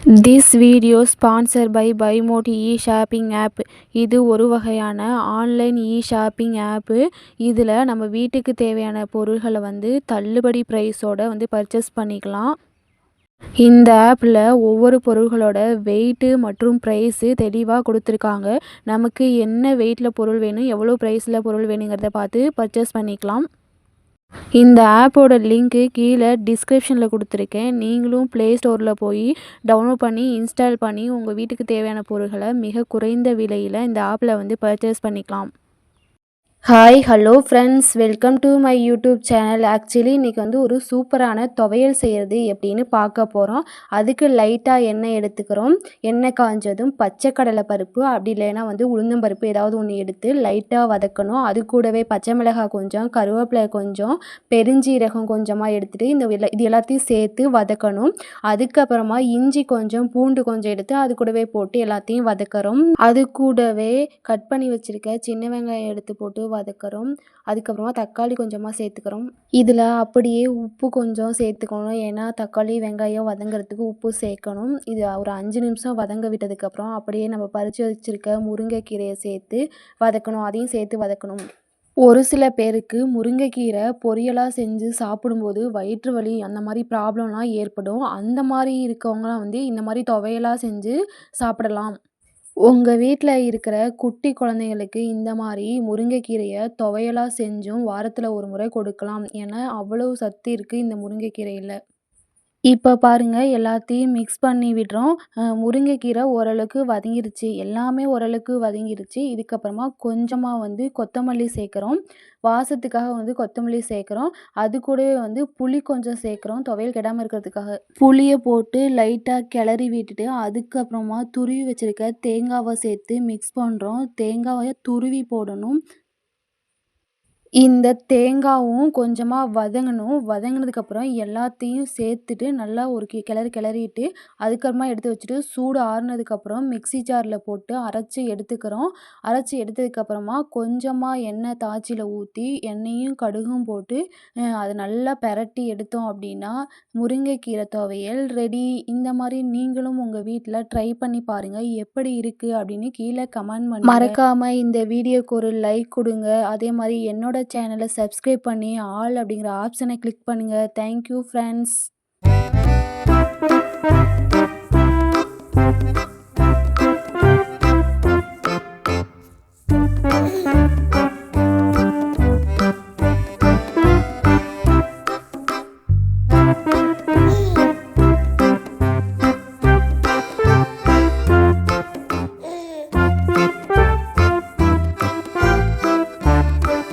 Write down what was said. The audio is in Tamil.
This video sponsored by Buymoto e-shopping app. இது ஒரு வகையான ஆன்லைன் ஷாப்பிங் ஆப்பு. இதில் நம்ம வீட்டுக்கு தேவையான பொருள்களை தள்ளுபடி ப்ரைஸோட பர்ச்சேஸ் பண்ணிக்கலாம். இந்த ஆப்பில் ஒவ்வொரு பொருள்களோட வெயிட்டு மற்றும் ப்ரைஸு தெளிவாக கொடுத்துருக்காங்க. நமக்கு என்ன வெயிட்டில் பொருள் வேணும், எவ்வளோ ப்ரைஸில் பொருள் வேணுங்கிறத பார்த்து பர்ச்சேஸ் பண்ணிக்கலாம். இந்த ஆப்போட லிங்க்கு கீழே டிஸ்கிரிப்ஷனில் கொடுத்துருக்கேன். நீங்களும் ப்ளே ஸ்டோரில் போய் டவுன்லோட் பண்ணி இன்ஸ்டால் பண்ணி உங்கள் வீட்டுக்கு தேவையான பொருட்களை மிக குறைந்த விலையில் இந்த ஆப்பில் பர்ச்சேஸ் பண்ணிக்கலாம். Hi hello friends, welcome to my YouTube channel. Actually இன்றைக்கி ஒரு சூப்பரான துவையல் செய்கிறது எப்படின்னு பார்க்க போகிறோம். அதுக்கு லைட்டாக எண்ணெய் எடுத்துக்கிறோம். எண்ணெய் காஞ்சதும் பச்சை கடலை பருப்பு அப்படி இல்லைன்னா உளுந்தம்பருப்பு ஏதாவது ஒன்று எடுத்து லைட்டாக வதக்கணும். அது கூடவே பச்சை மிளகாய் கொஞ்சம், கருவேப்பிலை கொஞ்சம், பெருஞ்சீரகம் கொஞ்சமாக எடுத்துகிட்டு இது எல்லாத்தையும் சேர்த்து வதக்கணும். அதுக்கப்புறமா இஞ்சி கொஞ்சம், பூண்டு கொஞ்சம் எடுத்து அது கூடவே போட்டு எல்லாத்தையும் வதக்கிறோம். அது கூடவே கட் பண்ணி வச்சுருக்க சின்ன வெங்காயம் எடுத்து போட்டு வதக்கிறோம். அதுக்கப்புறமா தக்காளி கொஞ்சமாக சேர்த்துக்கிறோம். இதில் அப்படியே உப்பு கொஞ்சம் சேர்த்துக்கணும். ஏன்னா தக்காளி வெங்காயம் வதங்கிறதுக்கு உப்பு சேர்க்கணும். இது ஒரு 5 நிமிஷம் வதங்க விட்டதுக்கப்புறம் அப்படியே நம்ம பறித்து வச்சுருக்க முருங்கைக்கீரையை சேர்த்து வதக்கணும். அதையும் சேர்த்து வதக்கணும். ஒரு சில பேருக்கு முருங்கைக்கீரை பொரியலாக செஞ்சு சாப்பிடும்போது வயிற்று வலி அந்த மாதிரி ப்ராப்ளம்லாம் ஏற்படும். அந்த மாதிரி இருக்கவங்களாம் இந்த மாதிரி துவையலாக செஞ்சு சாப்பிடலாம். உங்கள் வீட்டில் இருக்கிற குட்டி குழந்தைங்களுக்கு இந்த மாதிரி முருங்கைக்கீரையை துவையலாக செஞ்சும் வாரத்தில் ஒரு முறை கொடுக்கலாம். ஏன்னா அவ்வளவு சத்து இருக்குது இந்த முருங்கைக்கீரையில். இப்போ பாருங்கள், எல்லாத்தையும் மிக்ஸ் பண்ணி விடுறோம். முருங்கைக்கீரை ஓரளவுக்கு வதங்கிருச்சு, எல்லாமே ஓரளவுக்கு வதங்கிருச்சு. இதுக்கப்புறமா கொஞ்சமாக கொத்தமல்லி சேர்க்குறோம். வாசத்துக்காக கொத்தமல்லி சேர்க்குறோம். அது கூடவே புளி கொஞ்சம் சேர்க்குறோம், துவையல் கெடாமல் இருக்கிறதுக்காக. புளியை போட்டு லைட்டாக கிளறி விட்டுட்டு அதுக்கப்புறமா துருவி வச்சுருக்க தேங்காவை சேர்த்து மிக்ஸ் பண்ணுறோம். தேங்காவை துருவி போடணும். இந்த தேங்காயும் கொஞ்சமாக வதங்கணும். வதங்கினதுக்கப்புறம் எல்லாத்தையும் சேர்த்துட்டு நல்லா ஒரு கிளறிட்டு அதுக்கப்புறமா எடுத்து வச்சுட்டு சூடு ஆறுனதுக்கப்புறம் மிக்ஸி ஜாரில் போட்டு அரைச்சி எடுத்துக்கிறோம். அரைச்சி எடுத்ததுக்கப்புறமா கொஞ்சமாக எண்ணெய் தாய்ச்சியில் ஊற்றி எண்ணெயும் கடுகும் போட்டு அதை நல்லா பெரட்டி எடுத்தோம் அப்படின்னா முருங்கைக்கீரை துவையல் ரெடி. இந்த மாதிரி நீங்களும் உங்கள் வீட்டில் ட்ரை பண்ணி பாருங்கள். எப்படி இருக்குது அப்படின்னு கீழே கமெண்ட் பண்ணி மறக்காமல் இந்த வீடியோக்கு ஒரு லைக் கொடுங்க. அதே மாதிரி என்னோட சேனலை சப்ஸ்கிரைப் பண்ணி ஆல் அப்படிங்கிற ஆப்ஷனை கிளிக் பண்ணுங்கள். Thank you friends.